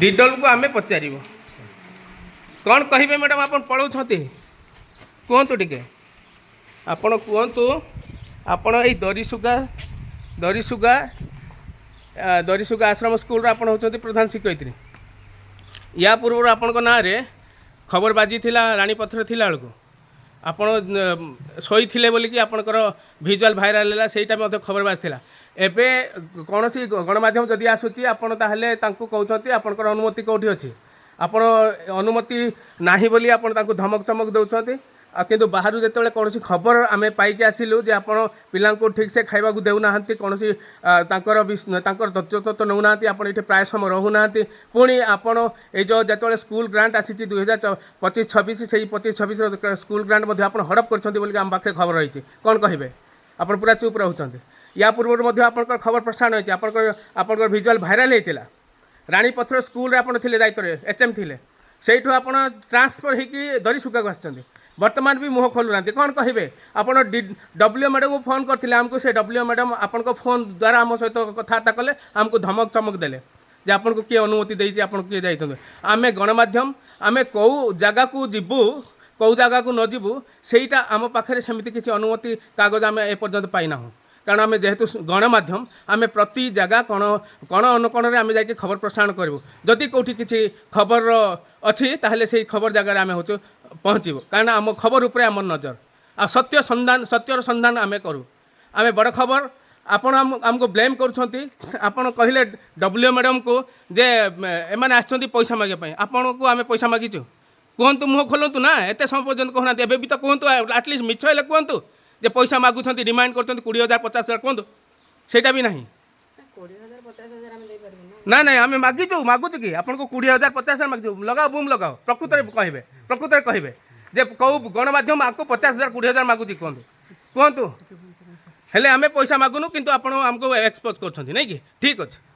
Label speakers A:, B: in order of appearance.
A: डिडल को आम पचार कौन कहे मैडम आप पलाऊँ कहतु टे आपण कहतु आपण ये दरीसुगा दरीसुगा दरीसुगा आश्रम स्कूल आपण होती प्रधान शिक्षयित्री या पूर्व आपण ना खबर बाजी थिला रानीपथर थिला बेलू आपण शोई बोलिकी आपणकर भिजुआल भाइराल है सहीटा खबर बाजिला एबे कौन सी गणमाध्यम जदि आसूची आपण ताहले तांको कहउछंती आपणकर अनुमति कोठी अछि आपण अनुमति नाही बोली आपण तांको धमक चमक दउछंती किंतु बाहर जिते कौन खबर आम पाइक आसिलु जे आपण पिला ठीक से खाइबा को देउना कौन तथ्य नौना आप प्राय समय रोना पुणी आपण ये जो जिते स्कूल ग्रांट आसी 2025-26 से 25-26 स्कूल ग्रांट आप हड़प कर आम पाखे खबर रही कौन कहे आप पूरा चुप रोचे या पूर्व आप खबर प्रसारण होती आप भिजुआल भाइराल होता रानीपथर स्कूल आप दायित्व HM थे से ट्रांसफर होगी दरीसुगा को आसछन्ती वर्तमान भी मुह खोलुना कौन कहे आप डब्ल्यू मैडम को फोन करते आमको से डब्ल्यू मैडम आपण फोन द्वारा आम सहित कथबार्ता कले आमको धमक चमक देले जे आपन को किए अनुमति देइछि आपन किए जाइछन्ते आमे गणमाध्यम आमे कौ जगह को जीवु कौ जगह को न जीवु सेटा आम पाखे सेमती किसी अनुमति कागज आम एपर्यंत पाइना कारण आम जेहेतु गणमाध्यम आम प्रति जगह कण कण अनुकण आम जा खबर प्रसारण करूँ जदि कौटी किसी खबर अच्छी ताहले से खबर जगह आम हो पहुँचब कारण आम खबर उपर आम नजर आ सत्य संधान सत्यर संधान आम करूँ आम बड़ खबर आपण आमको ब्लेम कर कहले डब्ल्यू मैडम को जे एमाने आछन्ती पैसा मागे आपण को आम पैसा मागिचु कहतु मुह खोलतु ना एत समय पर्यटन कहना एवं भी तो कहतु आटलिस्ट मिछ हेल्ले कहतु जे पैसा मागुंट डिमांड कर 20,000-50,000 कहतु सेटा भी नहीं ना ना आम मागिचु मागुचु कि आपको 20,000-50,000 मागिचु लगाओ बूम लगाओ प्रकृत कहे जे कौ गणमाध्यम आपको 50,000-20,000 मागुची कहतु कहतु हेले आम पैसा मागुनु किंतु आपण आमको एक्सपोज कर नहीं कि ठीक अच्छे